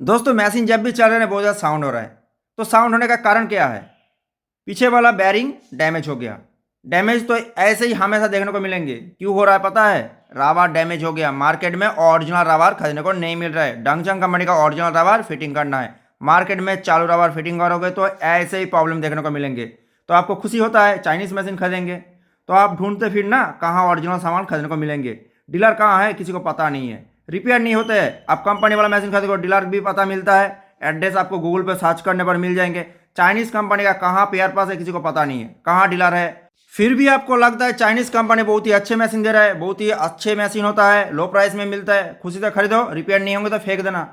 दोस्तों मशीन जब भी चल रहे हैं बहुत ज़्यादा साउंड हो रहा है। तो साउंड होने का कारण क्या है? पीछे वाला बैरिंग डैमेज हो गया। डैमेज तो ऐसे ही हमेशा देखने को मिलेंगे। क्यों हो रहा है पता है? राबार डैमेज हो गया। मार्केट में ओरिजिनल राबार खरीदने को नहीं मिल रहा है। डंगचंग कंपनी का ओरिजिनल राबार फिटिंग करना है। मार्केट में चालू राबार फिटिंग करोगे तो ऐसे ही प्रॉब्लम देखने को मिलेंगे। तो आपको खुशी होता है चाइनीज़ मशीन खरीदेंगे, तो आप ढूंढते फिर ना कहाँ ओरिजिनल सामान खरीदने को मिलेंगे। डीलर कहाँ है किसी को पता नहीं है। रिपेयर नहीं होते हैं। आप कंपनी वाला मशीन खरीदोगे डीलर भी पता मिलता है। एड्रेस आपको गूगल पे सर्च करने पर मिल जाएंगे। चाइनीज़ कंपनी का कहाँ पेयर पास है किसी को पता नहीं है, कहाँ डीलर है। फिर भी आपको लगता है चाइनीज़ कंपनी बहुत ही अच्छे मशीन दे रहा है, बहुत ही अच्छे मशीन होता है, लो प्राइस में मिलता है, खुशी से खरीदो। रिपेयर नहीं होंगे तो फेंक देना।